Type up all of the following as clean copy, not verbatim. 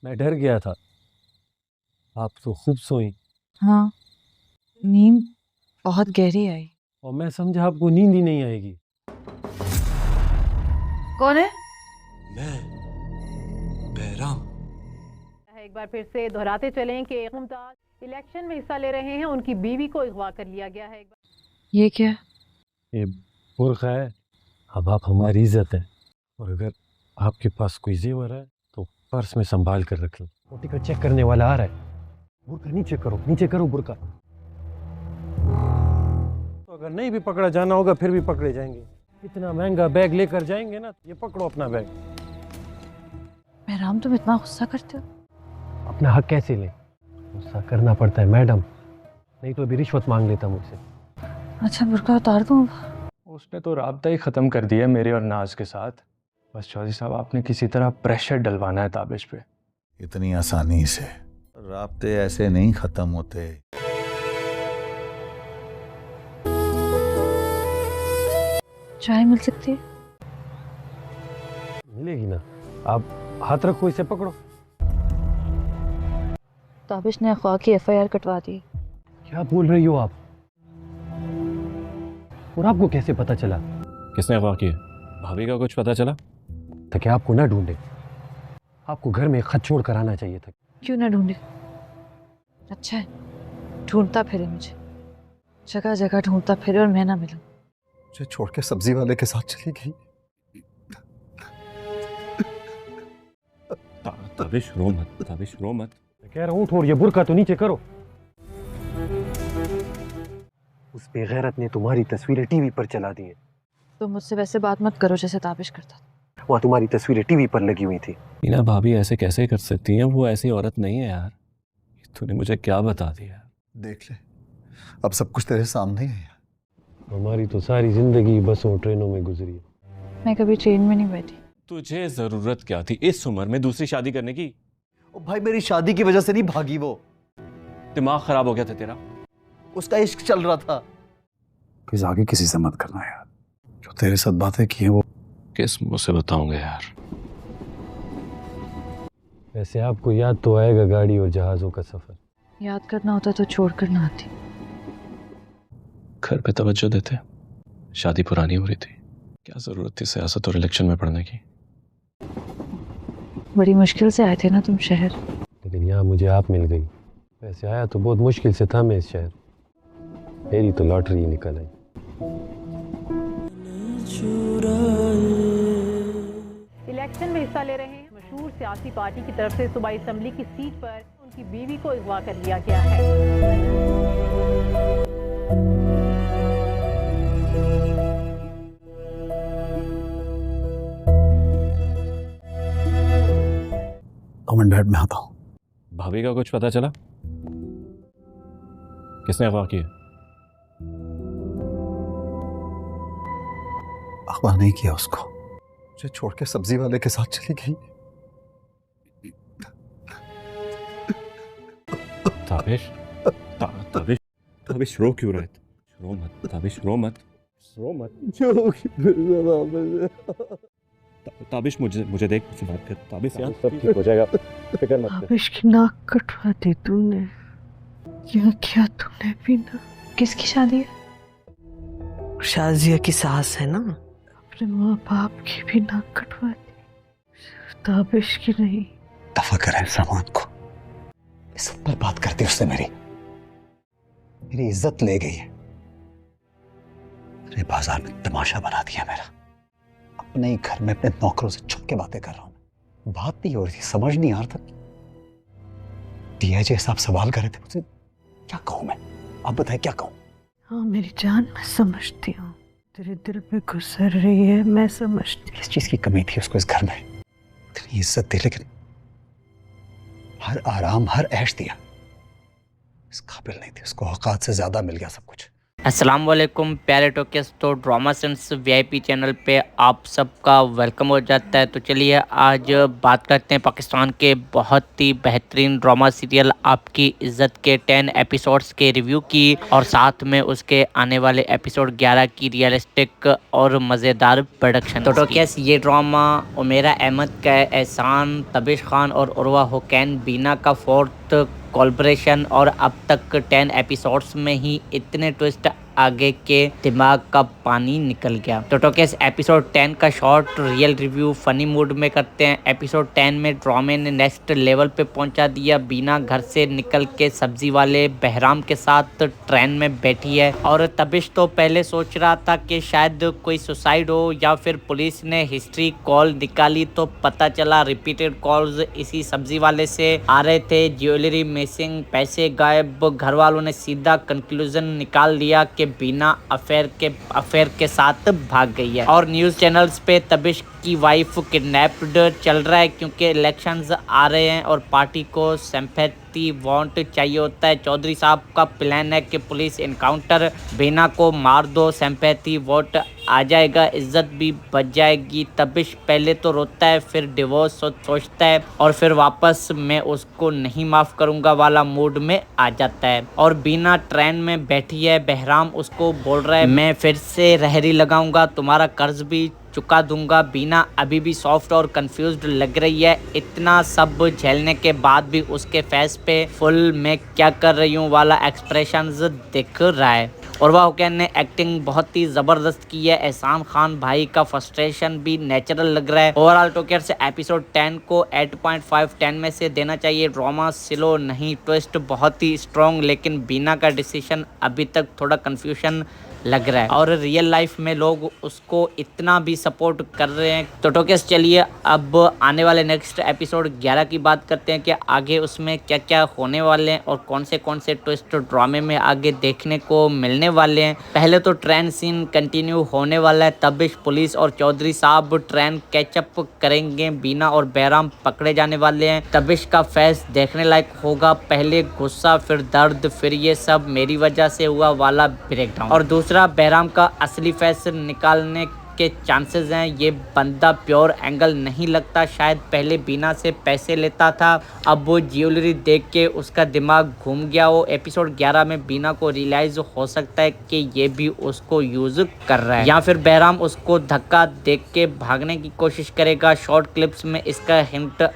मैं डर गया था। आप तो खूब सोई। हाँ, नींद बहुत गहरी आई और मैं समझा आपको नींद ही नहीं आएगी। कौन है? मैं बहराम। एक बार फिर से दोहराते चलें कि मुमताज इलेक्शन में हिस्सा ले रहे हैं, उनकी बीवी को अगवा कर लिया गया है। ये क्या? ये बुर्का है। अब आप हमारी इज्जत है, और अगर आपके पास कोई जेवर है तो पर्स में संभाल कर रख लो। वो टिकट चेक करने वाला आ रहा है। बुर्का नीचे करो बुर्का। तो अगर नहीं भी पकड़ा जाना होगा फिर भी पकड़े जाएंगे। इतना महंगा बैग लेकर जाएंगे ना, ये पकड़ो अपना बैग। बहराम, तुम इतना गुस्सा करते हो? अपना हक कैसे ले? गुस्सा करना पड़ता है मैडम, नहीं तो अभी रिश्वत मांग लेता मुझसे। अच्छा, बुर्का उतार दूं? उसने तो राब्ता ही ख़त्म कर दिया मेरे और नाज के साथ। बस चौधरी साहब, आपने किसी तरह प्रेशर डलवाना है ताबिश पे। इतनी आसानी से राब्ते ऐसे नहीं खत्म होते। चाय मिल सकती है? मिलेगी ना, आप हाथ रखो, इसे पकड़ो। ताबिश ने अगवा की FIR कटवा दी। क्या बोल रही हो आप? और आपको कैसे पता चला? किसने अगवा किया? भाभी का कुछ पता चला? तो क्या आपको ना ढूंढे? आपको घर में खत छोड़ कर आना चाहिए था। क्यों ना ढूंढे? अच्छा है, ढूंढता फिरे मुझे, जगह जगह ढूंढता फिरे और मैं ना मिलूं। मुझे छोड़ के सब्जी वाले के साथ चली गई। ताबिश रो मत, ताबिश रो मत। मैं कह रहा हूँ उठो, ये बुर्का तो नीचे करो। उस बेगैरत ने तुम्हारी तस्वीरें टीवी पर चला दी हैं। तो मुझसे वैसे बात मत करो जैसे ताबिश करता था। वहाँ तुम्हारी तस्वीरें टीवी पर लगी हुई थी। मीना भाभी ऐसे कैसे कर सकती हैं? वो ऐसी औरत नहीं है यार। तूने मुझे क्या बता दिया? देख ले, अब सब कुछ तेरे सामने ही है। हमारी तो सारी जिंदगी बसों ट्रेनों में गुजरी है। मैं कभी ट्रेन में नहीं बैठी। तुझे जरूरत क्या थी इस उम्र में दूसरी शादी करने की? ओ भाई, मेरी शादी की वजह से नहीं भागी वो। दिमाग खराब हो गया था तेरा? उसका इश्क चल रहा था। प्लीज आगे किसी से मत करना यार। जो तेरे साथ बातें की हैं वो किस मुंह से बताऊंगा यार? वैसे आपको याद तो आएगा गाड़ी और जहाजों का सफर। याद करना होता तो छोड़ कर ना आती। घर पे तवज्जो देते। शादी पुरानी हो रही थी, क्या जरूरत थी सियासत और इलेक्शन में पढ़ने की? बड़ी मुश्किल से आए थे ना तुम शहर। लेकिन यहाँ मुझे आप मिल गई। वैसे आया तो बहुत मुश्किल से था मैं इस शहर। मेरी तो लॉटरी ही निकल आई। इलेक्शन में हिस्सा ले रहे हैं मशहूर सियासी पार्टी की तरफ से सूबाई असम्बली की सीट पर उनकी बीवी को अगवा कर लिया गया है। कमेंट में आता हूँ। भाभी का कुछ पता चला? किसने अगवा किया? अगवा नहीं किया उसको, मुझे छोड़ के सब्जी वाले के साथ चली गई। ताबिश, ताबिश, ताबिश रो क्यों रहे थे? रो मत ताबिश, रो मत, रो मत। ताबिश मुझे देख, मुझसे बात कर। ताबिश यार, सब ठीक हो जाएगा, फिक्र मत कर। ताबिश की नाक कटवा दी तूने। क्या किया तूने बिना? किसकी शादी है? शाजिया की सास है ना। अपने माँ बाप की भी नाक कटवा दी, ताबिश की नहीं। दफा करें सामान को। इज्जत पर बात करती उससे मेरी इज्जत ले गई है। अरे बाजार में तमाशा बना दिया मेरा। अपने ही घर में अपने नौकरों से छुप के बातें कर रहा हूं। बात नहीं हो रही थी, समझ नहीं आ रहा था। DIG साहब सवाल कर रहे थे मुझसे, क्या कहूं मैं? अब बताए क्या कहूं? हाँ मेरी जान, मैं समझती हूँ तेरे दिल में गुजर रही है, मैं समझती। किस चीज की कमी थी उसको इस घर में? इतनी इज्जत दी, लेकिन हर आराम हर ऐश दिया। इस काबिल नहीं थी, उसको औकात से ज्यादा मिल गया सब कुछ। अस्सलाम वालेकुम प्यारे टोकेस। तो ड्रामा सेंस वीआईपी चैनल पे आप सबका वेलकम हो जाता है। तो चलिए आज बात करते हैं पाकिस्तान के बहुत ही बेहतरीन ड्रामा सीरियल आपकी इज़्ज़त के 10 एपिसोड्स के रिव्यू की और साथ में उसके आने वाले एपिसोड 11 की रियलिस्टिक और मज़ेदार प्रोडक्शन। तो टोकेस ये ड्रामा उमेरा अहमद का है, एहसान, तबिश खान और उर्वा हुसैन बीना का 4th कोलैबोरेशन और अब तक 10 एपिसोड्स में ही इतने ट्विस्ट आगे के दिमाग का पानी निकल गया। तो टोकेस एपिसोड 10 का short real review funny mood में करते हैं। एपिसोड 10 में ड्रामे ने नेक्स्ट लेवल पे पहुंचा दिया। बीना घर से निकल के सब्जी वाले बहराम के साथ ट्रेन में बैठी है और तबिश तो पहले सोच रहा था कि शायद कोई सुसाइड हो या फिर पुलिस ने हिस्ट्री कॉल निकाली, तो पता चला रिपीटेड कॉल्स इसी सब्जी वाले से आ रहे थे। ज्वेलरी मिसिंग, पैसे गायब। घर वालों ने सीधा कंक्लूजन निकाल लिया कि बीना अफेयर के साथ भाग गई है और न्यूज़ चैनल्स पे तबिश की वाइफ किडनैप्ड चल रहा है क्योंकि इलेक्शंस आ रहे हैं और पार्टी को सिंपैथी वोट चाहिए होता है। चौधरी साहब का प्लान है कि पुलिस इनकाउंटर, बीना को मार दो, सिंपैथी वोट आ जाएगा, इज्जत भी बच जाएगी। तबिश पहले तो रोता है, फिर डिवोर्स सोचता है और फिर वापस मैं उसको नहीं माफ़ करूंगा वाला मूड में आ जाता है। और बीना ट्रेन में बैठी है, बहराम उसको बोल रहा है मैं फिर से रहरी लगाऊंगा, तुम्हारा कर्ज भी चुका दूंगा। बीना अभी भी सॉफ्ट और कंफ्यूज्ड लग रही है। इतना सब झेलने के बाद भी उसके फेस पे फुल मैं क्या कर रही हूँ वाला एक्सप्रेशंस दिख रहा है। उर्वा हुसैन ने एक्टिंग बहुत ही ज़बरदस्त की है। एहसान खान भाई का फ्रस्ट्रेशन भी नेचुरल लग रहा है। ओवरऑल टोकेर से एपिसोड 10 को 8.5 10 में से देना चाहिए। ड्रामा स्लो नहीं, ट्विस्ट बहुत ही स्ट्रॉन्ग, लेकिन बीना का डिसीजन अभी तक थोड़ा कन्फ्यूजन लग रहा है और रियल लाइफ में लोग उसको इतना भी सपोर्ट कर रहे हैं। तो टोकेस चलिए अब आने वाले नेक्स्ट एपिसोड 11 की बात करते हैं कि आगे उसमें क्या क्या होने वाले हैं और कौन से ट्विस्ट ड्रामे में आगे देखने को मिलने वाले हैं। पहले तो ट्रेन सीन कंटिन्यू होने वाला है। तबिश, पुलिस और चौधरी साहब ट्रेन कैचअप करेंगे। बीना और बहराम पकड़े जाने वाले हैं। तबिश का फेस देखने लायक होगा, पहले गुस्सा, फिर दर्द, फिर ये सब मेरी वजह से हुआ वाला ब्रेकडाउन। और दूसरा बहराम का असली फेस निकालने के चांसेस हैं। ये बंदा प्योर एंगल नहीं लगता, शायद पहले बीना से पैसे लेता था, अब वो ज्वेलरी देख के उसका दिमाग घूम गया हो। एपिसोड 11 में बीना को रियलाइज हो सकता है कि ये भी उसको यूज कर रहा है या फिर बहराम उसको धक्का देख के भागने की कोशिश करेगा। शॉर्ट क्लिप्स में इसका हिंट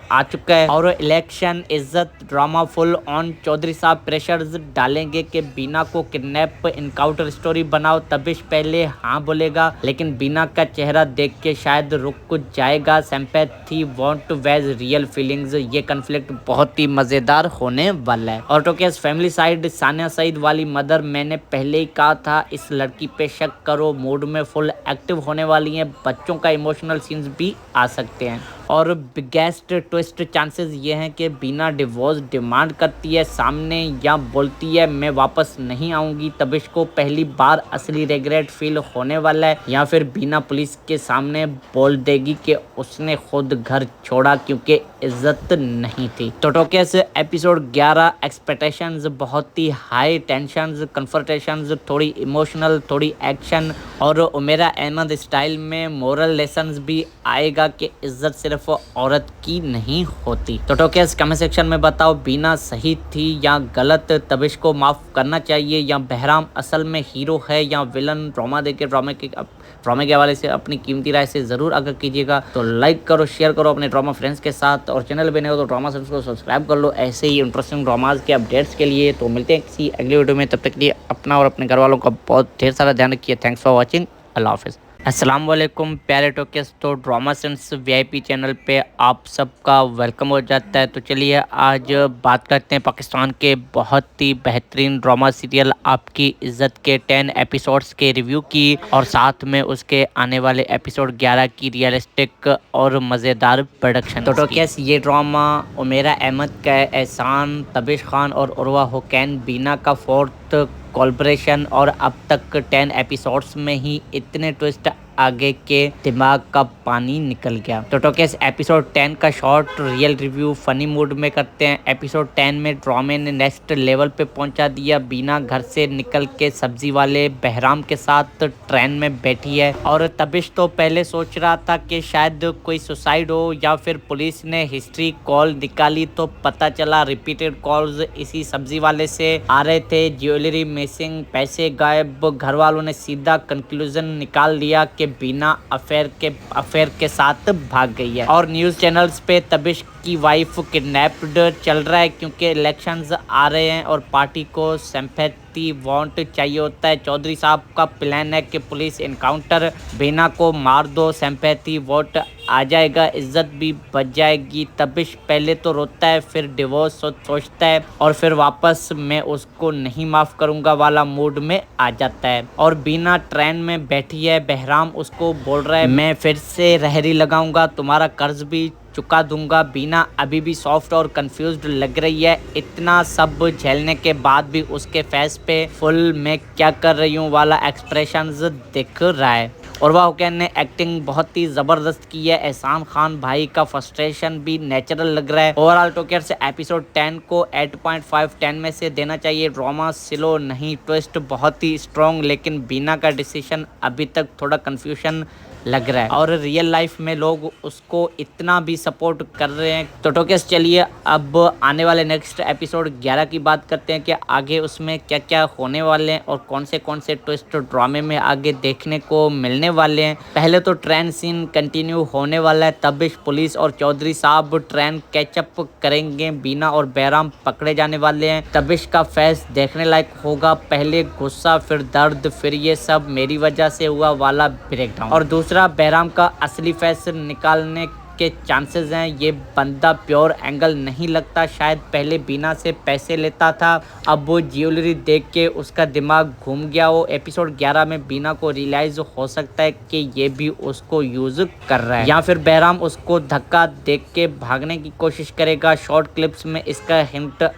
आ चुका है। और इलेक्शन, इज्जत, ड्रामा फुल ऑन। चौधरी साहब प्रेशर्स डालेंगे कि बीना को किडनैप, इनकाउंटर स्टोरी बनाओ। तबिश पहले हाँ बोलेगा लेकिन बीना का चेहरा देख के शायद रुक जाएगा। Sympathy won't wage real feelings, ये कन्फ्लिक्ट बहुत ही मजेदार होने वाला है। और टोकेस फैमिली साइड, सानिया सईद वाली मदर, मैंने पहले ही कहा था इस लड़की पे शक करो, मूड में फुल एक्टिव होने वाली है। बच्चों का इमोशनल सीन्स भी आ सकते हैं। और बिगेस्ट ट्विस्ट चांसेस ये हैं कि बीना डिवोर्स डिमांड करती है सामने या बोलती है मैं वापस नहीं आऊँगी। तबिश को पहली बार असली रिग्रेट फील होने वाला है या फिर बीना पुलिस के सामने बोल देगी कि उसने खुद घर छोड़ा क्योंकि इज्जत नहीं थी। तो टोकेस एपिसोड 11 एक्सपेक्टेशंस बहुत ही हाई, टेंशंस, कन्फ्रंटेशंस, थोड़ी इमोशनल, थोड़ी एक्शन और उमेरा अहमद स्टाइल में मोरल लेसन्स भी आएगा कि इज्जत सिर्फ औरत की नहीं होती। तो टोकेस कमेंट सेक्शन में बताओ बीना सही थी या गलत, तबिश को माफ करना चाहिए या बहराम असल में हीरो है या विलन। ड्रामे के हवाले से अपनी कीमती राय से ज़रूर आगाह कीजिएगा। तो लाइक करो, शेयर करो अपने ड्रामा फ्रेंड्स के साथ और चैनल बने हो तो ड्रामा सेंस को सब्सक्राइब कर लो ऐसे ही इंटरेस्टिंग ड्रामाज के अपडेट्स के लिए। तो मिलते हैं किसी अगली वीडियो में, तब तक के लिए अपना और अपने घर वालों का बहुत ढेर सारा ध्यान रखिए। Thanks for watching. अल्लाह हाफिज़। अस्सलाम वालेकुम प्यारे टोकेस। तो ड्रामा सेंस वीआईपी चैनल पे आप सबका वेलकम हो जाता है। तो चलिए आज बात करते हैं पाकिस्तान के बहुत ही बेहतरीन ड्रामा सीरियल आपकी इज़्ज़त के 10 एपिसोड्स के रिव्यू की और साथ में उसके आने वाले एपिसोड 11 की रियलिस्टिक और मज़ेदार प्रोडक्शन। तो टोकेस ये ड्रामा उमेरा अहमद का है, एहसान, तबिश खान और उर्वा हुसैन बीना का 4th कोलैबोरेशन और अब तक 10 एपिसोड्स में ही इतने ट्विस्ट आगे के दिमाग का पानी निकल गया। तो टोकेस एपिसोड 10 का short real review funny mood में करते हैं। एपिसोड 10 में ड्रामे ने नेक्स्ट लेवल पे पहुंचा दिया। बीना घर से निकल के सब्जी वाले बहराम के साथ ट्रेन में बैठी है और तबिश तो पहले सोच रहा था कि शायद कोई सुसाइड हो या फिर पुलिस ने हिस्ट्री कॉल निकाली, तो पता चला रिपीटेड कॉल्स इसी सब्जी वाले से आ रहे थे। ज्वेलरी मिसिंग, पैसे गायब। घर वालों ने सीधा कंक्लूजन निकाल लिया कि बीना अफेयर के साथ भाग गई है और न्यूज चैनल्स पे तबिश की वाइफ किडनैप्ड चल रहा है क्योंकि इलेक्शंस आ रहे हैं और पार्टी को सिंपैथी वोट चाहिए होता है। चौधरी साहब का प्लान है कि पुलिस इनकाउंटर, बीना को मार दो, सिंपैथी वोट आ जाएगा, इज्जत भी बच जाएगी। तबिश पहले तो रोता है, फिर डिवोर्स सोचता है और फिर वापस मैं उसको नहीं माफ़ करूंगा वाला मूड में आ जाता है। और बीना ट्रेन में बैठी है, बहराम उसको बोल रहा है मैं फिर से रहरी लगाऊंगा, तुम्हारा कर्ज भी चुका दूंगा। बीना अभी भी सॉफ्ट और कंफ्यूज्ड लग रही है। इतना सब झेलने के बाद भी उसके फेस पे फुल मैं क्या कर रही हूँ वाला एक्सप्रेशंस दिख रहा है। उर्वा हुसैन ने एक्टिंग बहुत ही ज़बरदस्त की है। एहसान खान भाई का फ्रस्ट्रेशन भी नेचुरल लग रहा है। ओवरऑल टोकेर से एपिसोड 10 को 8.5 10 में से देना चाहिए। ड्रामा स्लो नहीं, ट्विस्ट बहुत ही स्ट्रॉन्ग, लेकिन बीना का डिसीजन अभी तक थोड़ा कंफ्यूजन लग रहा है और रियल लाइफ में लोग उसको इतना भी सपोर्ट कर रहे हैं। तो टोकेस चलिए अब आने वाले नेक्स्ट एपिसोड 11 की बात करते हैं कि आगे उसमें क्या क्या होने वाले हैं और कौन से ट्विस्ट ड्रामे में आगे देखने को मिलने वाले हैं। पहले तो ट्रेन सीन कंटिन्यू होने वाला है। तबिश, पुलिस और चौधरी साहब ट्रेन कैचअप करेंगे। बीना और बहराम पकड़े जाने वाले हैं। तबिश का फेस देखने लायक होगा, पहले गुस्सा, फिर दर्द, फिर ये सब मेरी वजह से हुआ वाला ब्रेकडाउन। और दूसरा बहराम का असली फेस निकालने के चांसेस हैं। ये बंदा प्योर एंगल नहीं लगता, शायद पहले बीना से पैसे लेता था, अब वो ज्वेलरी देख के उसका दिमाग घूम गया हो। एपिसोड 11 में बीना को रियलाइज हो सकता है कि ये भी उसको यूज कर रहा है या फिर बहराम उसको धक्का देख के भागने की कोशिश करेगा। शॉर्ट क्लिप्स में इसका हिंट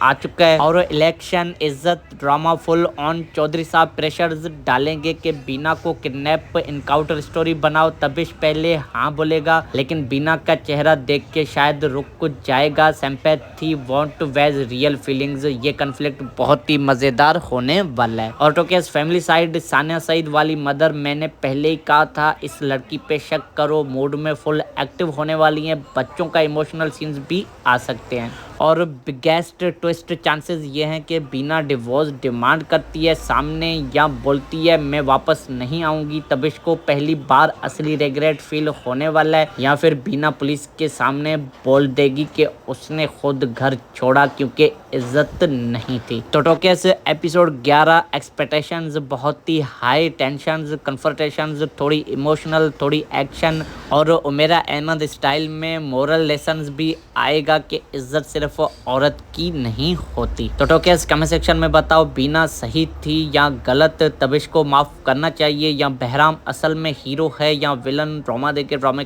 आ चुका है। और इलेक्शन, इज्जत, ड्रामा फुल ऑन। चौधरी साहब प्रेशर्स डालेंगे कि बीना को किडनैप, इनकाउंटर स्टोरी बनाओ। तबिश पहले हाँ बोलेगा लेकिन बीना का चेहरा देख के शायद रुक जाएगा। Sympathy won't wage real feelings, ये कन्फ्लिक्ट बहुत ही मजेदार होने वाला है। और टोकेस फैमिली साइड, सानिया सईद वाली मदर, मैंने पहले ही कहा था इस लड़की पे शक करो, मूड में फुल एक्टिव होने वाली है। बच्चों का इमोशनल सीन्स भी आ सकते हैं। और बिगेस्ट ट्विस्ट चांसेस ये हैं कि बीना डिवोर्स डिमांड करती है सामने या बोलती है मैं वापस नहीं आऊँगी। तबिश को पहली बार असली रिग्रेट फील होने वाला है या फिर बीना पुलिस के सामने बोल देगी कि उसने खुद घर छोड़ा क्योंकि इज्जत नहीं थी। तो टोकेस एपिसोड 11 एक्सपेक्टेशंस बहुत ही हाई, टेंशंस, कन्फ्रंटेशंस, थोड़ी इमोशनल, थोड़ी एक्शन और उमेरा अहमद स्टाइल में मोरल लेसन्स भी आएगा कि इज्जत सिर्फ औरत की नहीं होती। तो टोकेस कमेंट सेक्शन में बताओ बीना सही थी या गलत, तबिश को माफ करना चाहिए या बहराम असल में हीरो है या विलन। ड्रामे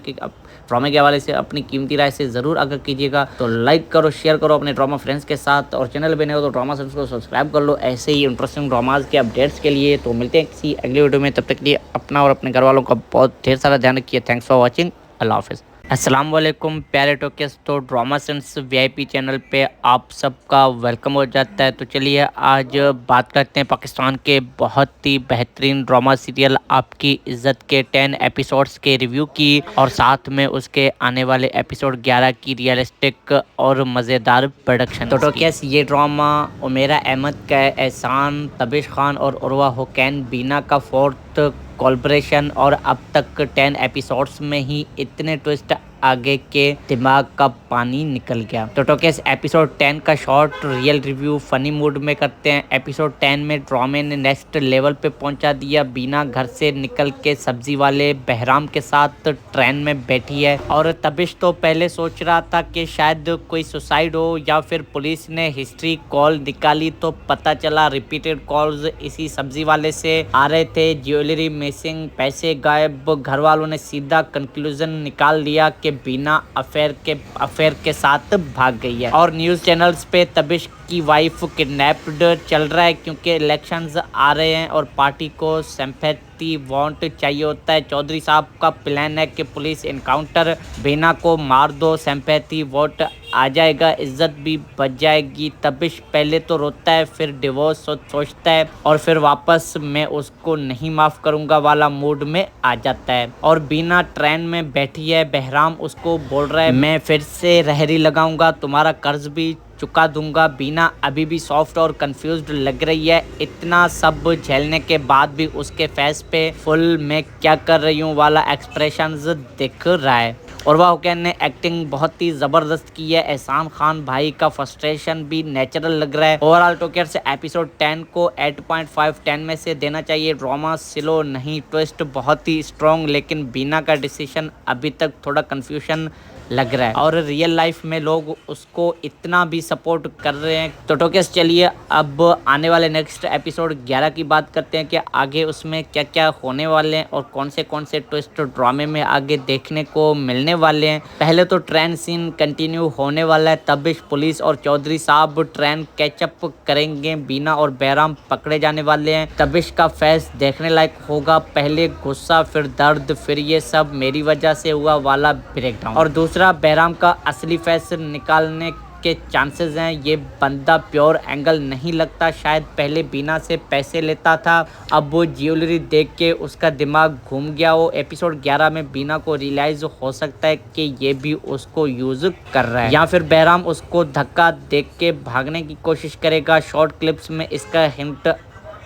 के हवाले से अपनी कीमती राय से जरूर आगाह कीजिएगा। तो लाइक करो, शेयर करो अपने ड्रामा फ्रेंड्स के साथ और चैनल पे नए हो तो ड्रामा फ्रेंड्स को सब्सक्राइब कर लो ऐसे ही इंटरेस्टिंग ड्रामाज के अपडेट्स के लिए। तो मिलते हैं किसी अगली वीडियो में, तब तक के लिए अपना और अपने घर वालों का बहुत ढेर सारा ध्यान रखिए। थैंक्स फॉर वॉचिंग, अल्लाह हाफिज़। अस्सलाम वालेकुम प्यारे टोकेस। तो ड्रामा सेंस VIP चैनल पे आप सबका वेलकम हो जाता है। तो चलिए आज बात करते हैं पाकिस्तान के बहुत ही बेहतरीन ड्रामा सीरियल आपकी इज़्ज़त के 10 एपिसोड्स के रिव्यू की और साथ में उसके आने वाले एपिसोड 11 की रियलिस्टिक और मज़ेदार प्रोडक्शन। तो टोकेस ये ड्रामा उमेरा अहमद का है, एहसान, तबिश खान और उर्वा हुसैन बीना का 4th कोलैबोरेशन और अब तक 10 एपिसोड्स में ही इतने ट्विस्ट आगे के दिमाग का पानी निकल गया। तो टोकेस एपिसोड 10 का short real review funny mood में करते हैं। एपिसोड 10 में ड्रामे ने नेक्स्ट लेवल पे पहुंचा दिया। बीना घर से निकल के सब्जी वाले बहराम के साथ ट्रेन में बैठी है और तबिश तो पहले सोच रहा था कि शायद कोई सुसाइड हो या फिर पुलिस ने हिस्ट्री कॉल निकाली, तो पता चला रिपीटेड कॉल्स इसी सब्जी वाले से आ रहे थे। ज्वेलरी मिसिंग, पैसे गायब। घर वालों ने सीधा कंक्लूजन निकाल लिया कि बीना अफेयर के साथ भाग गई है और न्यूज चैनल्स पे तबिश की वाइफ किडनैप्ड चल रहा है क्योंकि इलेक्शंस आ रहे हैं और पार्टी को सिंपैथी सिंपैथी वांट चाहिए होता है। चौधरी साहब का प्लान है कि पुलिस इनकाउंटर, बीना को मार दो, सिंपैथी वोट आ जाएगा, इज्जत भी बच जाएगी। तबिश पहले तो रोता है, फिर डिवोर्स सोचता है और फिर वापस मैं उसको नहीं माफ़ करूँगा वाला मूड में आ जाता है। और बीना ट्रेन में बैठी है, बहराम उसको बोल रहा है मैं फिर से रहरी लगाऊंगा, तुम्हारा कर्ज भी चुका दूंगा। बीना अभी भी सॉफ्ट और कंफ्यूज्ड लग रही है। इतना सब झेलने के बाद भी उसके फेस पे फुल मैं क्या कर रही हूँ वाला एक्सप्रेशंस दिख रहा है। और वह हुसैन ने एक्टिंग बहुत ही ज़बरदस्त की है। एहसान खान भाई का फ्रस्ट्रेशन भी नेचुरल लग रहा है। ओवरऑल टोकेर से एपिसोड 10 को 8.5 10 में से देना चाहिए। ड्रामा स्लो नहीं, ट्विस्ट बहुत ही स्ट्रॉन्ग, लेकिन बीना का डिसीजन अभी तक थोड़ा कन्फ्यूजन लग रहा है और रियल लाइफ में लोग उसको इतना भी सपोर्ट कर रहे हैं। तो टोकेस चलिए अब आने वाले नेक्स्ट एपिसोड 11 की बात करते हैं कि आगे उसमें क्या क्या होने वाले हैं और कौन से ट्विस्ट ड्रामे में आगे देखने को मिलने वाले हैं। पहले तो ट्रेन सीन कंटिन्यू होने वाला है। तबिश, पुलिस और चौधरी साहब ट्रेन कैचअप करेंगे। बीना और बहराम पकड़े जाने वाले हैं। तबिश का फेस देखने लायक होगा, पहले गुस्सा, फिर दर्द, फिर ये सब मेरी वजह से हुआ वाला ब्रेकडाउन। और दूसरा बहराम का असली फेस निकालने के चांसेस हैं। ये बंदा प्योर एंगल नहीं लगता, शायद पहले बीना से पैसे लेता था, अब वो ज्वेलरी देख के उसका दिमाग घूम गया हो। एपिसोड 11 में बीना को रियलाइज हो सकता है कि ये भी उसको यूज कर रहा है, या फिर बहराम उसको धक्का देख के भागने की कोशिश करेगा। शॉर्ट क्लिप्स में इसका हिंट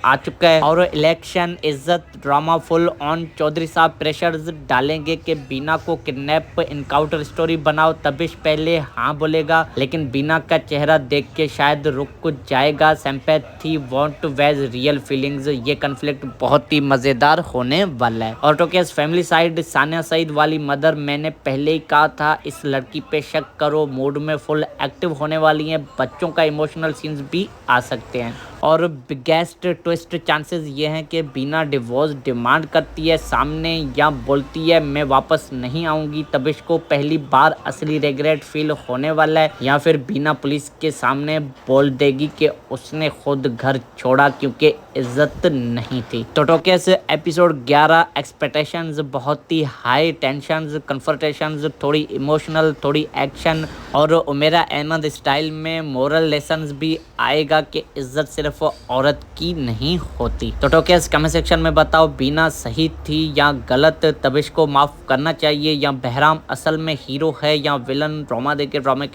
आ चुका है। और इलेक्शन, इज्जत, ड्रामा फुल ऑन। चौधरी साहब प्रेशर्स डालेंगे कि बीना को किडनैप, इनकाउंटर स्टोरी बनाओ। तबिश पहले हाँ बोलेगा, लेकिन बीना का चेहरा देख के शायद रुक जाएगा। Sympathy want wage real feelings, ये कन्फ्लिक्ट बहुत ही मजेदार होने वाला है। और टोकेस फैमिली साइड, सानिया सईद वाली मदर, मैंने पहले ही कहा था इस लड़की पे शक करो, मूड में फुल एक्टिव होने वाली है। बच्चों का इमोशनल सीन्स भी आ सकते हैं। और बिगेस्ट ट्विस्ट चांसेस ये हैं कि बीना डिवोर्स डिमांड करती है सामने, या बोलती है मैं वापस नहीं आऊँगी। तबिश को पहली बार असली रिग्रेट फील होने वाला है, या फिर बीना पुलिस के सामने बोल देगी कि उसने खुद घर छोड़ा क्योंकि इज्जत नहीं थी। तो टोकेस एपिसोड 11 एक्सपेक्टेशंस बहुत ही हाई, टेंशंस, कन्फ्रंटेशंस, थोड़ी इमोशनल, थोड़ी एक्शन और उमेरा अहमद स्टाइल में मोरल लेसन्स भी आएगा कि इज्जत सिर्फ औरत की नहीं होती। तो टोकेस कमेंट सेक्शन में बताओ बीना सही थी या गलत, तबिश को माफ करना चाहिए या बहराम असल में हीरो है या विलन। ड्रामे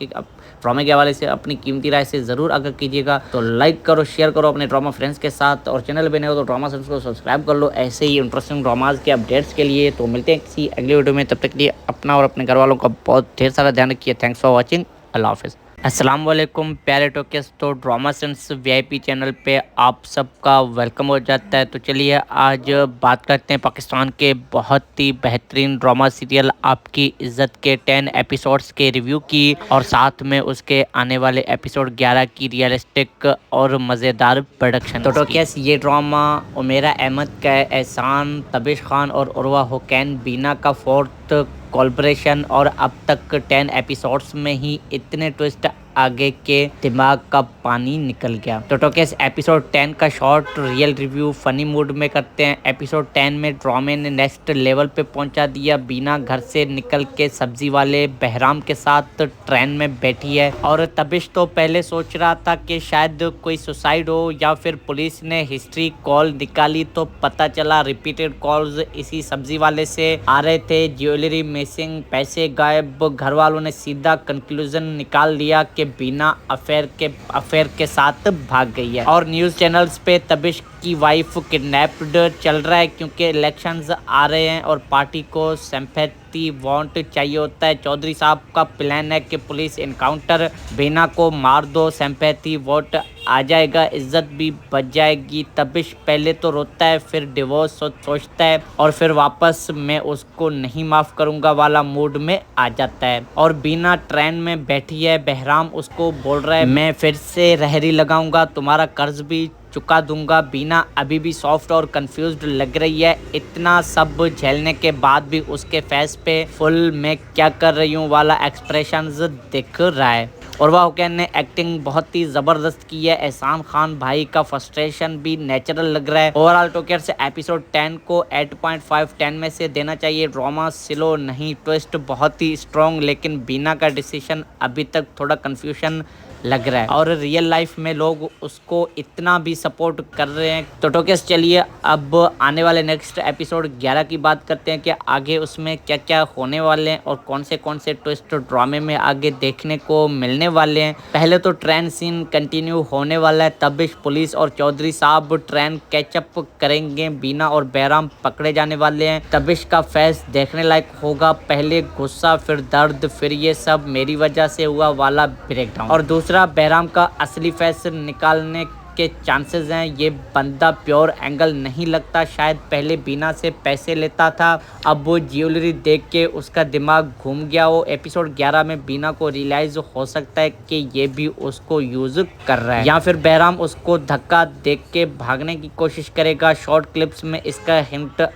के हवाले से अपनी कीमती राय से ज़रूर आगाह कीजिएगा। तो लाइक करो, शेयर करो अपने ड्रामा फ्रेंड्स के साथ, और चैनल पे नए हो तो ड्रामा फ्रेंड्स को सब्सक्राइब कर लो ऐसे ही इंटरेस्टिंग ड्रामाज के अपडेट्स के लिए। तो मिलते हैं किसी अगले वीडियो में, तब तक के लिए अपना और अपने घर वालों का बहुत ढेर सारा ध्यान रखिए। थैंक्स फॉर वॉचिंग, अल्लाह हाफिज़। अस्सलाम वालेकुम प्यारे टोकेस। तो ड्रामा सेंस VIP चैनल पे आप सबका वेलकम हो जाता है। तो चलिए आज बात करते हैं पाकिस्तान के बहुत ही बेहतरीन ड्रामा सीरियल आपकी इज़्ज़त के 10 एपिसोड्स के रिव्यू की, और साथ में उसके आने वाले एपिसोड 11 की रियलिस्टिक और मज़ेदार प्रोडक्शन। तो टोकेस ये ड्रामा उमेरा अहमद का है, एहसान, तबिश खान और उर्वा हुसैन बीना का 4th कोलैबोरेशन, और अब तक 10 एपिसोड्स में ही इतने ट्विस्ट आगे के दिमाग का पानी निकल गया। तो टोकेस एपिसोड 10 का short real review funny mood में करते हैं। एपिसोड 10 में ड्रामे ने नेक्स्ट लेवल पे पहुंचा दिया। बीना घर से निकल के सब्जी वाले बहराम के साथ ट्रेन में बैठी है, और तबिश तो पहले सोच रहा था कि शायद कोई सुसाइड हो या फिर पुलिस ने हिस्ट्री कॉल निकाली, तो पता चला रिपीटेड कॉल्स इसी सब्जी वाले से आ रहे थे। ज्वेलरी मिसिंग, पैसे गायब। घर वालों ने सीधा कंक्लूजन निकाल लिया कि बीना अफेयर के साथ भाग गई है। और न्यूज़ चैनल्स पे तबिश की वाइफ किडनैप्ड चल रहा है क्योंकि इलेक्शंस आ रहे हैं और पार्टी को सिंपैथी वांट चाहिए होता है। चौधरी साहब का प्लान है कि पुलिस इनकाउंटर, बीना को मार दो, सिंपैथी वोट आ जाएगा, इज्जत भी बच जाएगी। तबिश पहले तो रोता है, फिर डिवोर्स सोचता है और फिर वापस मैं उसको नहीं माफ़ करूँगा वाला मूड में आ जाता है। और बीना ट्रेन में बैठी है, बहराम उसको बोल रहा है मैं फिर से रहरी लगाऊंगा, तुम्हारा कर्ज भी चुका दूंगा। बीना अभी भी सॉफ्ट और कंफ्यूज्ड लग रही है। इतना सब झेलने के बाद भी उसके फेस पे फुल मैं क्या कर रही हूँ वाला एक्सप्रेशंस दिख रहा है। उर्वा हुसैन ने एक्टिंग बहुत ही ज़बरदस्त की है। एहसान खान भाई का फ्रस्ट्रेशन भी नेचुरल लग रहा है। ओवरऑल टोकेर से एपिसोड 10 को 8.5 10 में से देना चाहिए। ड्रामा स्लो नहीं, ट्विस्ट बहुत ही स्ट्रॉन्ग, लेकिन बीना का डिसीजन अभी तक थोड़ा कंफ्यूजन लग रहा है और रियल लाइफ में लोग उसको इतना भी सपोर्ट कर रहे हैं। तो टोकेस चलिए अब आने वाले नेक्स्ट एपिसोड 11 की बात करते हैं कि आगे उसमें क्या क्या होने वाले हैं और कौन से ट्विस्ट ड्रामे में आगे देखने को मिलने वाले हैं। पहले तो ट्रेन सीन कंटिन्यू होने वाला है। तबिश पुलिस और चौधरी साहब ट्रेन कैचअप करेंगे। बीना और बहराम पकड़े जाने वाले हैं। तबिश का फेस देखने लायक होगा। पहले गुस्सा, फिर दर्द, फिर ये सब मेरी वजह से हुआ वाला ब्रेकडाउन। और दूसरा बहराम का असली फेस निकालने के चांसेस हैं। ये बंदा प्योर एंगल नहीं लगता। शायद पहले बीना से पैसे लेता था, अब वो ज्वेलरी देख के उसका दिमाग घूम गया हो। एपिसोड 11 में बीना को रियलाइज हो सकता है कि ये भी उसको यूज कर रहा है, या फिर बहराम उसको धक्का देख के भागने की कोशिश करेगा। शॉर्ट क्लिप्स में इसका हिंट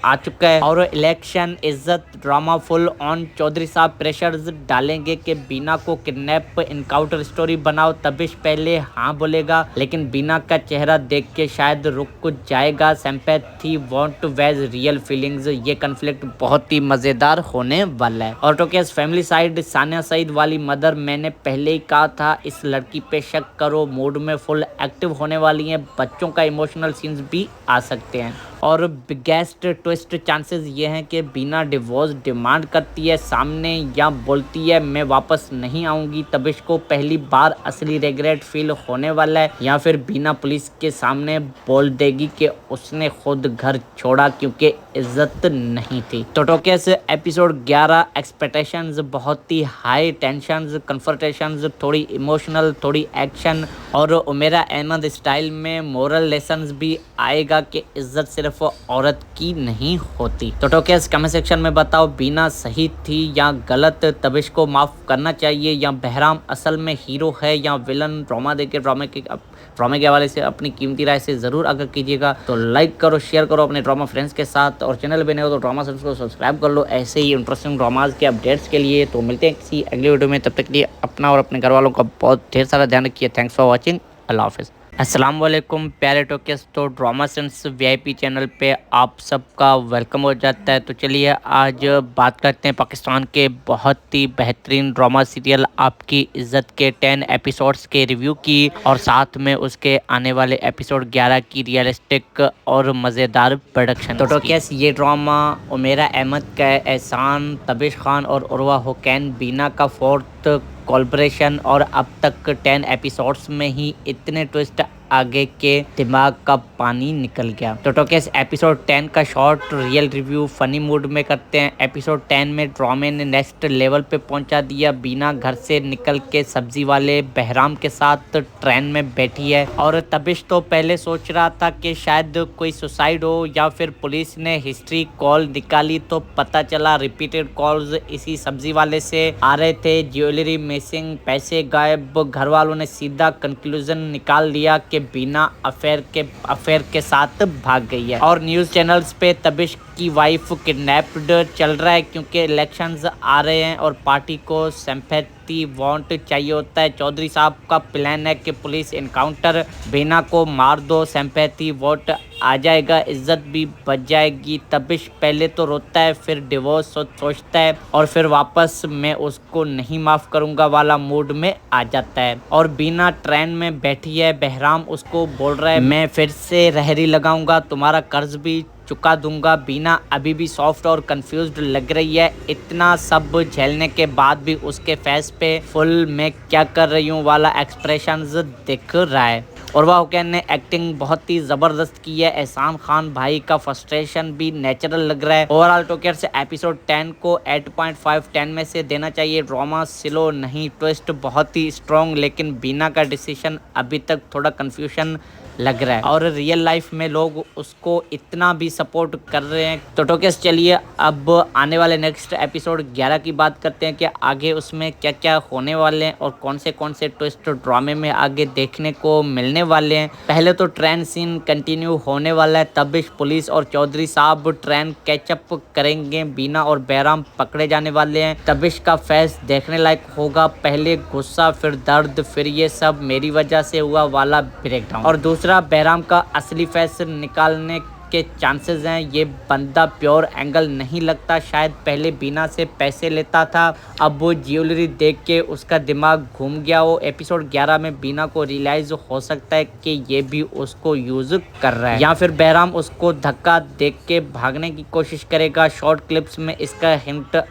आ चुका है। और इलेक्शन, इज्जत, ड्रामा फुल ऑन। चौधरी साहब प्रेशर्स डालेंगे कि बीना को किडनैप इनकाउंटर स्टोरी बनाओ। तबिश पहले हाँ बोलेगा, लेकिन बीना का चेहरा देख के शायद रुक जाएगा। Sympathy want wage real feelings, ये कन्फ्लिक्ट बहुत ही मजेदार होने वाला है। और टोकेस फैमिली साइड, सानिया सईद वाली मदर, मैंने पहले ही कहा था इस लड़की पे शक करो। मूड में फुल एक्टिव होने वाली है। बच्चों का इमोशनल सीन्स भी आ सकते हैं। और बिगेस्ट ट्विस्ट चांसेस ये हैं कि बीना डिवोर्स डिमांड करती है सामने, या बोलती है मैं वापस नहीं आऊँगी। तबिश को पहली बार असली रिग्रेट फील होने वाला है, या फिर बीना पुलिस के सामने बोल देगी कि उसने खुद घर छोड़ा क्योंकि इज्जत नहीं थी। तो टोकेस एपिसोड 11 एक्सपेक्टेशंस बहुत ही हाई, टेंशंस, कन्फ्रंटेशंस, थोड़ी इमोशनल, थोड़ी एक्शन और उमेरा अहमद स्टाइल में मोरल लेसन्स भी आएगा कि इज्जत सिर्फ औरत की नहीं होती। तो टोकेस कमेंट सेक्शन में बताओ बीना सही थी या गलत। तबिश को माफ करना चाहिए या बहराम असल में हीरो है या विलन। ड्रामे के हवाले से अपनी कीमती राय से ज़रूर आगाह कीजिएगा। तो लाइक करो, शेयर करो अपने ड्रामा फ्रेंड्स के साथ, और चैनल पे नए हो तो ड्रामा फ्रेंड्स को सब्सक्राइब कर लो ऐसे ही इंटरेस्टिंग ड्रामाज के अपडेट्स के लिए। तो मिलते हैं किसी अगली वीडियो में, तब तक के लिए अपना और अपने घर वालों का बहुत ढेर सारा ध्यान रखिए। Thanks for watching. अल्लाह हाफिज़। अस्सलाम वालेकुम प्यारे टोकेस। तो ड्रामा सेंस वीआईपी चैनल पे आप सबका वेलकम हो जाता है। तो चलिए आज बात करते हैं पाकिस्तान के बहुत ही बेहतरीन ड्रामा सीरियल आपकी इज़्ज़त के 10 एपिसोड्स के रिव्यू की, और साथ में उसके आने वाले एपिसोड 11 की रियलिस्टिक और मज़ेदार प्रोडक्शन। तो टोकेस ये ड्रामा उमेरा अहमद का है। एहसान, तबिश खान और उर्वा हुसैन बीना का 4th कोलैबोरेशन, और अब तक 10 एपिसोड्स में ही इतने ट्विस्ट आगे के दिमाग का पानी निकल गया। तो टोकेस एपिसोड 10 का short real review funny mood में करते हैं। एपिसोड 10 में ड्रामे ने नेक्स्ट लेवल पे पहुंचा दिया। बीना घर से निकल के सब्जी वाले बहराम के साथ ट्रेन में बैठी है, और तबिश तो पहले सोच रहा था कि शायद कोई सुसाइड हो या फिर पुलिस ने हिस्ट्री कॉल निकाली, तो पता चला रिपीटेड कॉल्स इसी सब्जी वाले से आ रहे थे। ज्वेलरी मिसिंग, पैसे गायब। घर वालों ने सीधा कंक्लूजन निकाल लिया कि बीना अफेयर के साथ भाग गई है। और न्यूज़ चैनल्स पे तबिश की वाइफ किडनैप्ड चल रहा है क्योंकि इलेक्शंस आ रहे हैं और पार्टी को सिंपैथी वांट चाहिए होता है। चौधरी साहब का प्लान है कि पुलिस इनकाउंटर, बीना को मार दो, सिंपैथी वोट आ जाएगा, इज्जत भी बच जाएगी। तबिश पहले तो रोता है, फिर डिवोर्स सोचता है, और फिर वापस मैं उसको नहीं माफ़ करूंगा वाला मूड में आ जाता है। और बीना ट्रेन में बैठी है। बहराम उसको बोल रहा है मैं फिर से रहरी लगाऊंगा, तुम्हारा कर्ज भी चुका दूंगा। बीना अभी भी सॉफ्ट और कंफ्यूज्ड लग रही है। इतना सब झेलने के बाद भी उसके फेस पे फुल मैं क्या कर रही हूँ वाला एक्सप्रेशंस दिख रहा है। उर्वा हुसैन ने एक्टिंग बहुत ही ज़बरदस्त की है। एहसान खान भाई का फ्रस्ट्रेशन भी नेचुरल लग रहा है। ओवरऑल टोकेर से एपिसोड 10 को 8.5 10 में से देना चाहिए। ड्रामा स्लो नहीं, ट्विस्ट बहुत ही स्ट्रॉन्ग, लेकिन बीना का डिसीजन अभी तक थोड़ा कन्फ्यूजन लग रहा है और रियल लाइफ में लोग उसको इतना भी सपोर्ट कर रहे हैं। तो टोकेस चलिए अब आने वाले नेक्स्ट एपिसोड 11 की बात करते हैं कि आगे उसमें क्या क्या होने वाले हैं और कौन से ट्विस्ट ड्रामे में आगे देखने को मिलने वाले हैं। पहले तो ट्रेन सीन कंटिन्यू होने वाला है। तबिश पुलिस और चौधरी साहब ट्रेन कैचअप करेंगे। बीना और बहराम पकड़े जाने वाले हैं। तबिश का फेस देखने लायक होगा। पहले गुस्सा, फिर दर्द, फिर ये सब मेरी वजह से हुआ वाला ब्रेकडाउन। और दूसरा, बहराम का असली फेस निकालने के चांसेस हैं। ये बंदा प्योर एंगल नहीं लगता। शायद पहले बीना से पैसे लेता था, अब वो ज्वेलरी देख के उसका दिमाग घूम गया हो। एपिसोड 11 में बीना को रियलाइज हो सकता है कि ये भी उसको यूज कर रहा है, या फिर बहराम उसको धक्का देख के भागने की कोशिश करेगा। शॉर्ट क्लिप्स में इसका हिंट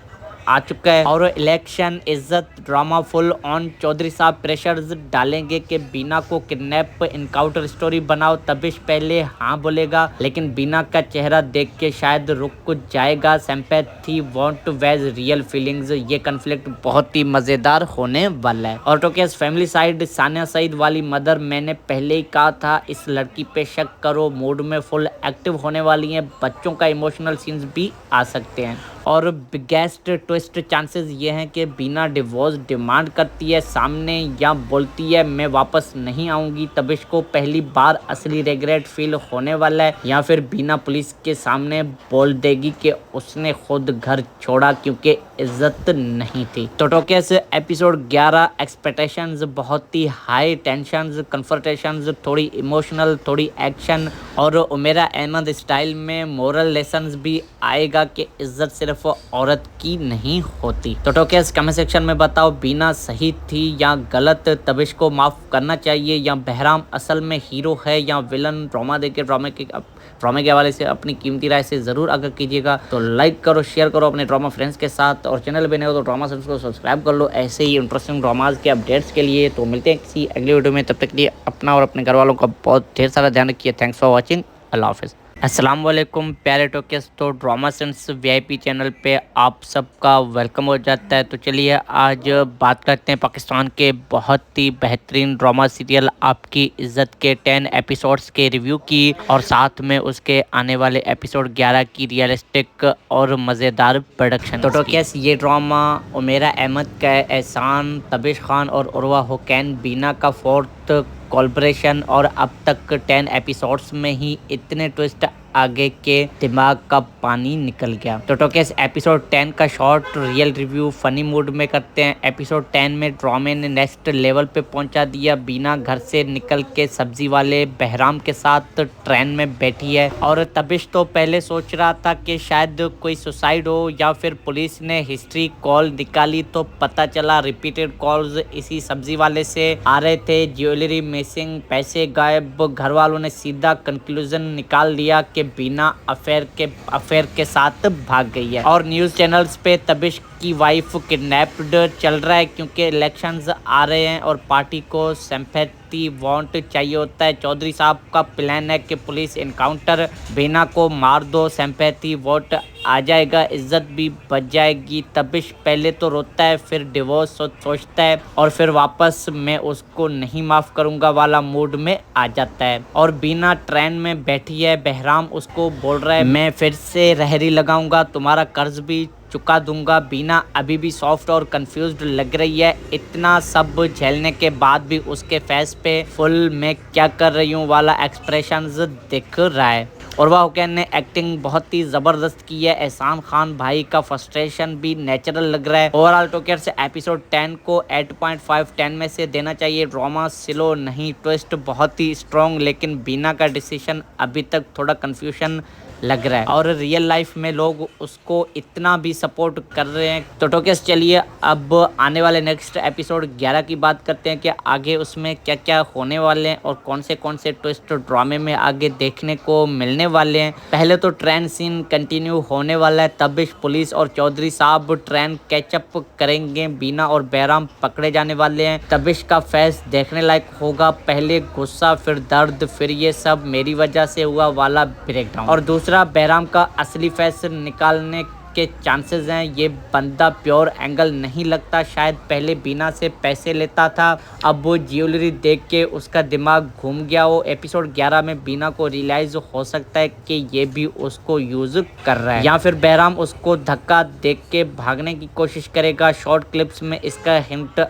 आ चुका है। और इलेक्शन, इज्जत, ड्रामा फुल ऑन। चौधरी साहब प्रेशर्स डालेंगे कि बीना को किडनैप इनकाउंटर स्टोरी बनाओ। तबिश पहले हाँ बोलेगा, लेकिन बीना का चेहरा देख के शायद रुक जाएगा। Sympathy won't wage real feelings. ये कन्फ्लिक्ट बहुत ही मजेदार होने वाला है। और टोकेस फैमिली साइड, सानिया सईद वाली मदर, मैंने पहले ही कहा था इस लड़की पे शक करो। मूड में फुल एक्टिव होने वाली है। बच्चों का इमोशनल सीन्स भी आ सकते हैं। और बिगेस्ट ट्विस्ट चांसेस ये हैं कि बीना डिवोर्स डिमांड करती है सामने, या बोलती है मैं वापस नहीं आऊँगी। तबिश को पहली बार असली रिग्रेट फील होने वाला है, या फिर बीना पुलिस के सामने बोल देगी कि उसने खुद घर छोड़ा क्योंकि इज्जत नहीं थी। तो टोकेस एपिसोड 11 एक्सपेक्टेशंस बहुत ही हाई, टेंशंस, कन्फ्रंटेशंस, थोड़ी इमोशनल, थोड़ी एक्शन और उमेरा अहमद स्टाइल में मोरल लेसन्स भी आएगा कि इज्जत सिर्फ औरत की नहीं होती। तो टोकेस कमेंट सेक्शन में बताओ बीना सही थी या गलत। तबिश को माफ करना चाहिए या बहराम असल में हीरो है या विलन। ड्रामे के हवाले से अपनी कीमती राय से ज़रूर आगाह कीजिएगा। तो लाइक करो, शेयर करो अपने ड्रामा फ्रेंड्स के साथ, और चैनल बने हो तो ड्रामा सेंस को सब्सक्राइब कर लो ऐसे ही इंटरेस्टिंग ड्रामाज के अपडेट्स के लिए। तो मिलते हैं किसी अगली वीडियो में, तब तक के लिए अपना और अपने घर वालों का बहुत ढेर सारा ध्यान रखिए। Thanks for watching. अल्लाह हाफिज़। अस्सलाम वालेकुम प्यारे टोकेस। तो ड्रामा सेंस VIP चैनल पे आप सबका वेलकम हो जाता है। तो चलिए आज बात करते हैं पाकिस्तान के बहुत ही बेहतरीन ड्रामा सीरियल आपकी इज़्ज़त के 10 एपिसोड्स के रिव्यू की, और साथ में उसके आने वाले एपिसोड 11 की रियलिस्टिक और मज़ेदार प्रोडक्शन। तो टोकेस ये ड्रामा उमेरा अहमद का है, एहसान, तबिश खान और उर्वा हुसैन बीना का 4th कोलैबोरेशन, और अब तक 10 एपिसोड्स में ही इतने ट्विस्ट आगे के दिमाग का पानी निकल गया। तो टोकेस एपिसोड 10 का short real review funny mood में करते हैं। एपिसोड 10 में ड्रामे ने नेक्स्ट लेवल पे पहुंचा दिया। बीना घर से निकल के सब्जी वाले बहराम के साथ ट्रेन में बैठी है, और तबिश तो पहले सोच रहा था कि शायद कोई सुसाइड हो या फिर पुलिस ने हिस्ट्री कॉल निकाली, तो पता चला रिपीटेड कॉल्स इसी सब्जी वाले से आ रहे थे। ज्वेलरी मिसिंग, पैसे गायब। घर वालों ने सीधा कंक्लूजन निकाल लिया कि बीना अफेयर के साथ भाग गई है। और न्यूज़ चैनल्स पे तबिश की वाइफ किडनैप्ड चल रहा है क्योंकि इलेक्शंस आ रहे हैं और पार्टी को सिंपैथी वॉन्ट चाहिए होता है। चौधरी साहब का प्लान है कि पुलिस इनकाउंटर, बीना को मार दो, सिंपैथी वोट आ जाएगा, इज्जत भी बच जाएगी। तबिश पहले तो रोता है, फिर डिवोर्स सोचता है, और फिर वापस मैं उसको नहीं माफ़ करूंगा वाला मूड में आ जाता है। और बीना ट्रेन में बैठी है, बहराम उसको बोल रहा है मैं फिर से रहरी लगाऊंगा, तुम्हारा कर्ज भी चुका दूंगा। बीना अभी भी सॉफ्ट और कंफ्यूज्ड लग रही है। इतना सब झेलने के बाद भी उसके फेस पे फुल मैं क्या कर रही हूँ वाला एक्सप्रेशंस दिख रहा है। उर्वा हुसैन ने एक्टिंग बहुत ही ज़बरदस्त की है। एहसान खान भाई का फ्रस्ट्रेशन भी नेचुरल लग रहा है। ओवरऑल टोकेर से एपिसोड 10 को 8.5 10 में से देना चाहिए। ड्रामा स्लो नहीं, ट्विस्ट बहुत ही स्ट्रॉन्ग, लेकिन बीना का डिसीजन अभी तक थोड़ा कन्फ्यूजन लग रहा है, और रियल लाइफ में लोग उसको इतना भी सपोर्ट कर रहे हैं। तो टोकेस चलिए अब आने वाले नेक्स्ट एपिसोड 11 की बात करते हैं कि आगे उसमें क्या क्या होने वाले हैं और कौन से ट्विस्ट ड्रामे में आगे देखने को मिलने वाले हैं। पहले तो ट्रेन सीन कंटिन्यू होने वाला है। तबिश पुलिस और चौधरी साहब ट्रेन कैचअप करेंगे। बीना और बहराम पकड़े जाने वाले हैं। तबिश का फेस देखने लायक होगा। पहले गुस्सा, फिर दर्द, फिर ये सब मेरी वजह से हुआ वाला ब्रेकडाउन। और दूसरा, बहराम का असली फेस निकालने के चांसेस हैं। ये बंदा प्योर एंगल नहीं लगता, शायद पहले बीना से पैसे लेता था, अब वो ज्वेलरी देख के उसका दिमाग घूम गया हो। एपिसोड 11 में बीना को रियलाइज हो सकता है कि ये भी उसको यूज कर रहा है, या फिर बहराम उसको धक्का देख के भागने की कोशिश करेगा। शॉर्ट क्लिप्स में इसका हिंट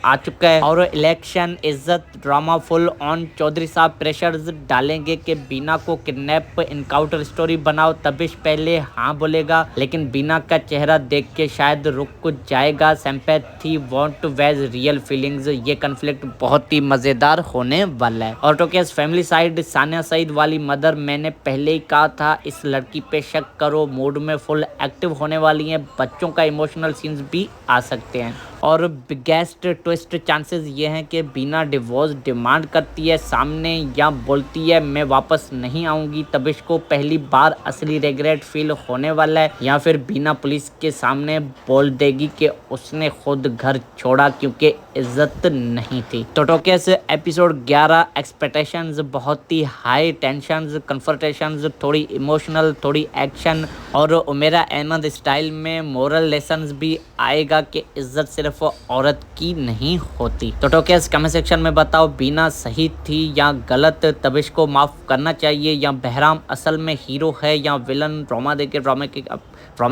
आ चुका है। और इलेक्शन, इज्जत, ड्रामा फुल ऑन। चौधरी साहब प्रेशर्स डालेंगे कि बीना को किडनैप इनकाउंटर स्टोरी बनाओ। तबिश पहले हाँ बोलेगा, लेकिन बीना का चेहरा देख के शायद रुक कुछ जाएगा। Sympathy want wage real feelings, ये कन्फ्लिक्ट बहुत ही मजेदार होने वाला है। और टोकेस फैमिली साइड, सानिया सईद वाली मदर, मैंने पहले ही कहा था इस लड़की पे शक करो, मूड में फुल एक्टिव होने वाली है। बच्चों का इमोशनल सीन्स भी आ सकते हैं। और बिगेस्ट ट्विस्ट चांसेस ये हैं कि बीना डिवोर्स डिमांड करती है सामने, या बोलती है मैं वापस नहीं आऊंगी। तबिश को पहली बार असली रिग्रेट फील होने वाला है, या फिर बीना पुलिस के सामने बोल देगी कि उसने खुद घर छोड़ा क्योंकि इज्जत नहीं थी। तो टोकेस एपिसोड 11 एक्सपेक्टेशंस बहुत ही हाई, टेंशंस, कन्फ्रंटेशंस, थोड़ी इमोशनल, थोड़ी एक्शन, और उमेरा अहमद स्टाइल में मोरल लेसन्स भी आएगा कि इज्जत सिर्फ औरत की नहीं होती। तो टोकेस कमेंट सेक्शन में बताओ बीना सही थी या गलत, तबिश को माफ करना चाहिए या बहराम असल में हीरो है या विलन। ड्रामे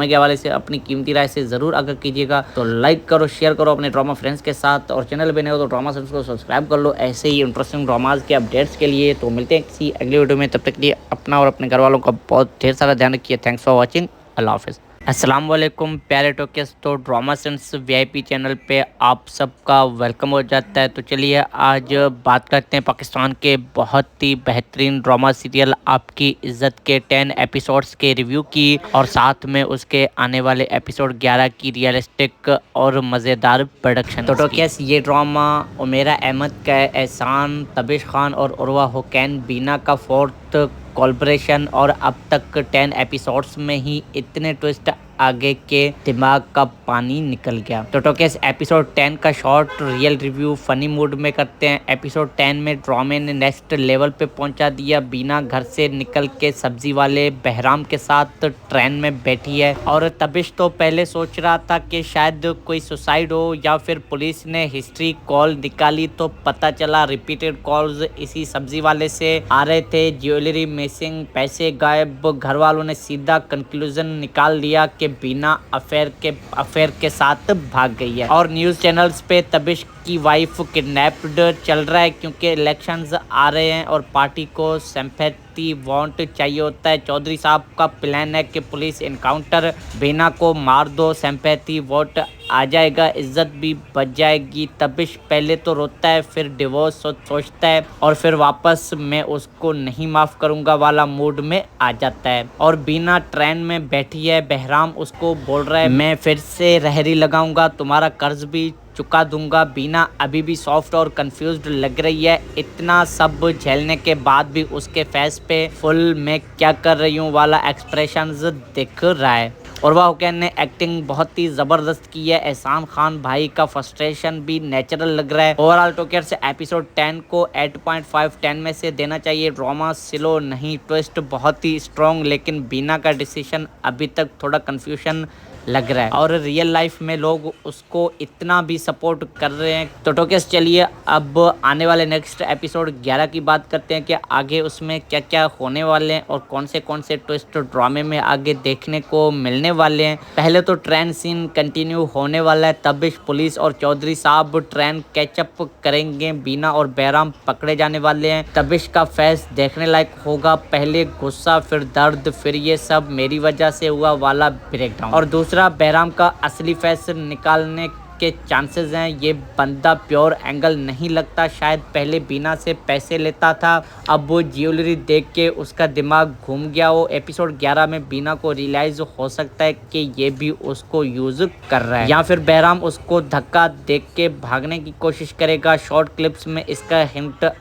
के हवाले से अपनी कीमती राय से ज़रूर आगाह कीजिएगा। तो लाइक करो, शेयर करो अपने ड्रामा फ्रेंड्स के साथ, और चैनल पे नए हो तो ड्रामा फ्रेंड्स को सब्सक्राइब कर लो ऐसे ही इंटरेस्टिंग ड्रामाज के अपडेट्स के लिए। तो मिलते हैं किसी अगली वीडियो में, तब तक के लिए अपना और अपने घर वालों का बहुत ढेर सारा ध्यान रखिए। थैंक्स फॉर वॉचिंग, अल्लाह हाफिज़। अस्सलाम वालेकुम प्यारे टोकेस। तो ड्रामा सेंस वीआईपी चैनल पे आप सबका वेलकम हो जाता है। तो चलिए आज बात करते हैं पाकिस्तान के बहुत ही बेहतरीन ड्रामा सीरियल आपकी इज़्ज़त के 10 एपिसोड्स के रिव्यू की, और साथ में उसके आने वाले एपिसोड 11 की रियलिस्टिक और मज़ेदार प्रोडक्शन। तो टोकेस ये ड्रामा उमेरा अहमद का है, एहसान, तबिश खान और उर्वा हुसैन बीना का 4th कोलैबोरेशन, और अब तक 10 एपिसोड्स में ही इतने ट्विस्ट आगे के दिमाग का पानी निकल गया। तो टोकेस एपिसोड 10 का short real review funny mood में करते हैं। एपिसोड 10 में ड्रामे ने नेक्स्ट लेवल पे पहुंचा दिया। बीना घर से निकल के सब्जी वाले बहराम के साथ ट्रेन में बैठी है, और तबिश तो पहले सोच रहा था कि शायद कोई सुसाइड हो या फिर पुलिस ने हिस्ट्री कॉल निकाली, तो पता चला रिपीटेड कॉल्स इसी सब्जी वाले से आ रहे थे। ज्वेलरी मिसिंग, पैसे गायब। घर वालों ने सीधा कंक्लूजन निकाल लिया कि बीना अफेयर के साथ भाग गई है। और न्यूज़ चैनल्स पे तबिश की वाइफ किडनैप्ड चल रहा है क्योंकि इलेक्शंस आ रहे हैं और पार्टी को सिंपैथी वांट चाहिए होता है। चौधरी साहब का प्लान है कि पुलिस इनकाउंटर, बीना को मार दो, सिंपैथी वोट आ जाएगा, इज्जत भी बच जाएगी। तबिश पहले तो रोता है, फिर डिवोर्स सोचता है, और फिर वापस मैं उसको नहीं माफ़ करूंगा वाला मूड में आ जाता है। और बीना ट्रेन में बैठी है, बहराम उसको बोल रहा है मैं फिर से रहरी लगाऊंगा, तुम्हारा कर्ज भी चुका दूंगा। बीना अभी भी सॉफ्ट और कंफ्यूज्ड लग रही है। इतना सब झेलने के बाद भी उसके फेस पे फुल मैं क्या कर रही हूँ वाला एक्सप्रेशंस दिख रहा है। उर्वा हुसैन ने एक्टिंग बहुत ही ज़बरदस्त की है। एहसान खान भाई का फ्रस्ट्रेशन भी नेचुरल लग रहा है। ओवरऑल टोकेर से एपिसोड 10 को 8.5 10 में से देना चाहिए। ड्रामा स्लो नहीं, ट्विस्ट बहुत ही स्ट्रॉन्ग, लेकिन बीना का डिसीजन अभी तक थोड़ा कन्फ्यूजन लग रहा है, और रियल लाइफ में लोग उसको इतना भी सपोर्ट कर रहे हैं। तो टोकेस चलिए अब आने वाले नेक्स्ट एपिसोड 11 की बात करते हैं कि आगे उसमें क्या क्या होने वाले हैं और कौन से ट्विस्ट ड्रामे में आगे देखने को मिलने वाले हैं। पहले तो ट्रेन सीन कंटिन्यू होने वाला है। तबिश, पुलिस और चौधरी साहब ट्रेन कैचअप करेंगे। बीना और बहराम पकड़े जाने वाले हैं। तबिश का फेस देखने लायक होगा, पहले गुस्सा, फिर दर्द, फिर ये सब मेरी वजह से हुआ वाला ब्रेकडाउन। और दूसरा बहराम का असली फेस निकालने के चांसेस हैं। ये बंदा प्योर एंगल नहीं लगता, शायद पहले बीना से पैसे लेता था, अब वो ज्वेलरी देख के उसका दिमाग घूम गया हो। एपिसोड 11 में बीना को रियलाइज हो सकता है कि ये भी उसको यूज कर रहा है, या फिर बहराम उसको धक्का देख के भागने की कोशिश करेगा। शॉर्ट क्लिप्स में इसका हिंट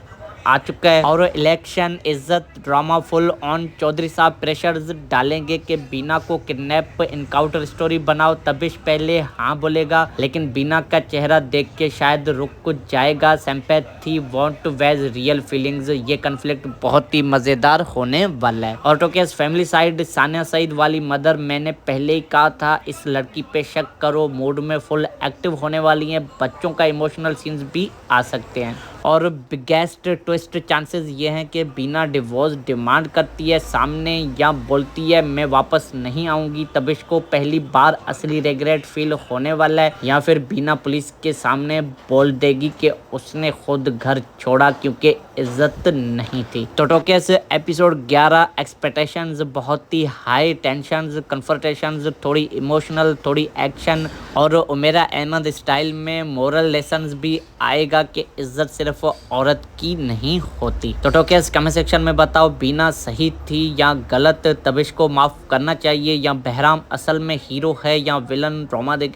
आ चुका है और इलेक्शन इज्जत ड्रामा फुल ऑन। चौधरी साहब प्रेशर्स डालेंगे कि बीना को किडनैप इनकाउंटर स्टोरी बनाओ। तबिश पहले हाँ बोलेगा लेकिन बीना का चेहरा देख के शायद रुक कुछ जाएगा। Sympathy want to wage real feelings, ये कन्फ्लिक्ट बहुत ही मजेदार होने वाला है। और टोकेस फैमिली साइड सानिया सईद वाली मदर, मैंने पहले ही कहा था इस लड़की पे शक करो, मूड में फुल एक्टिव होने वाली है, बच्चों का इमोशनल सीन्स भी आ सकते हैं। और बिगेस्ट ट्विस्ट चांसेस ये हैं कि बीना डिवोर्स डिमांड करती है सामने या बोलती है मैं वापस नहीं आऊँगी। तबिश को पहली बार असली रिग्रेट फील होने वाला है, या फिर बीना पुलिस के सामने बोल देगी कि उसने खुद घर छोड़ा क्योंकि इज्जत नहीं थी। तो टोकेस एपिसोड 11 एक्सपेक्टेशंस बहुत ही हाई, टेंशंस, कन्फ्रंटेशंस, थोड़ी इमोशनल, थोड़ी एक्शन और उमेरा अहमद स्टाइल में मोरल लेसन्स भी आएगा कि इज्जत सिर्फ औरत की नहीं होती। तो टोकेस कमेंट सेक्शन में बताओ बीना सही थी या गलत, तबिश को माफ करना चाहिए या बहराम असल में हीरो है या विलन। ड्रामे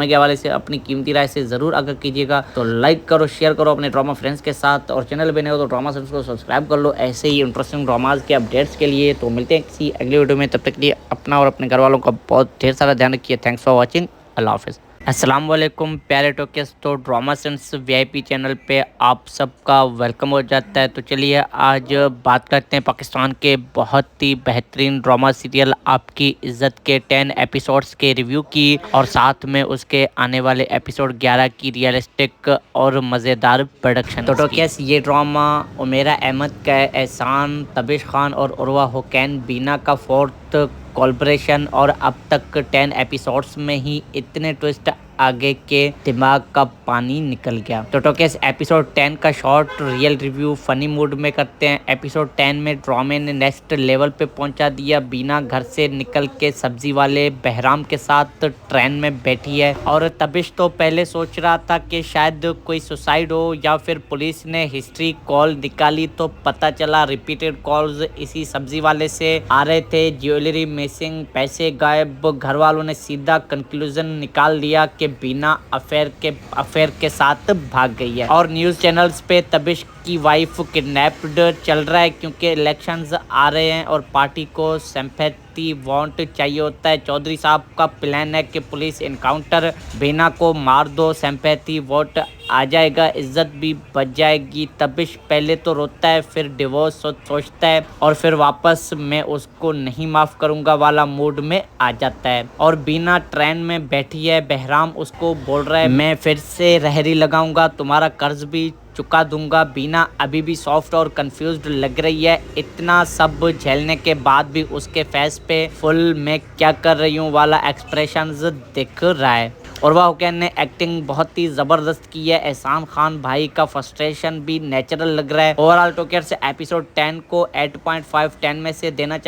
के हवाले से अपनी कीमती राय से ज़रूर आगाह कीजिएगा। तो लाइक करो, शेयर करो अपने ड्रामा फ्रेंड्स के साथ और चैनल बने हो तो ड्रामा फ्रेंड्स को सब्सक्राइब कर लो ऐसे ही इंटरेस्टिंग ड्रामाज के अपडेट्स के लिए। तो मिलते हैं किसी अगले वीडियो में, तब तक के लिए अपना और अपने घर वालों का बहुत ढेर सारा ध्यान रखिए। थैंक्स फॉर वॉचिंग, अल्लाह हाफिज़। अस्सलाम वालेकुम प्यारे टोकेस। तो ड्रामा सेंस VIP चैनल पे आप सबका वेलकम हो जाता है। तो चलिए आज बात करते हैं पाकिस्तान के बहुत ही बेहतरीन ड्रामा सीरियल आपकी इज़्ज़त के 10 एपिसोड्स के रिव्यू की और साथ में उसके आने वाले एपिसोड 11 की रियलिस्टिक और मज़ेदार प्रोडक्शन। तो टोकेस ये ड्रामा उमेरा अहमद का है, एहसान, तबिश खान और उर्वा हुसैन बीना का 4th कोलैबोरेशन और अब तक 10 एपिसोड्स में ही इतने ट्विस्ट आगे के दिमाग का पानी निकल गया। तो टोकेस एपिसोड 10 का short real review funny mood में करते हैं। एपिसोड 10 में ड्रामे ने नेक्स्ट लेवल पे पहुंचा दिया। बीना घर से निकल के सब्जी वाले बहराम के साथ ट्रेन में बैठी है और तबिश तो पहले सोच रहा था कि शायद कोई सुसाइड हो या फिर पुलिस ने हिस्ट्री कॉल निकाली, तो पता चला रिपीटेड कॉल्स इसी सब्जी वाले से आ रहे थे। ज्वेलरी मिसिंग, पैसे गायब। घर वालों ने सीधा कंक्लूजन निकाल लिया कि बीना अफेयर के साथ भाग गई है। और न्यूज़ चैनल्स पे तबिश की वाइफ किडनैप्ड चल रहा है क्योंकि इलेक्शंस आ रहे हैं और पार्टी को सिंपैथी वांट चाहिए होता है। चौधरी साहब का प्लान है कि पुलिस इनकाउंटर बीना को मार दो, सिंपैथी वोट आ जाएगा, इज्जत भी बच जाएगी। तबिश पहले तो रोता है, फिर डिवोर्स सोचता है और फिर वापस मैं उसको नहीं माफ़ करूंगा वाला मूड में आ जाता है। और बीना ट्रेन में बैठी है, बहराम उसको बोल रहा है मैं फिर से रहरी लगाऊंगा, तुम्हारा कर्ज भी चुका दूंगा। बीना अभी भी सॉफ्ट और कंफ्यूज्ड लग रही है। इतना सब झेलने के बाद भी उसके फेस पे फुल मैं क्या कर रही हूँ वाला एक्सप्रेशंस दिख रहा है। उर्वा हुसैन ने एक्टिंग बहुत ही ज़बरदस्त की है। एहसान खान भाई का फ्रस्ट्रेशन भी नेचुरल लग रहा है। ओवरऑल टोकेर से एपिसोड 10 को 8.5 10 में से देना चाहिए।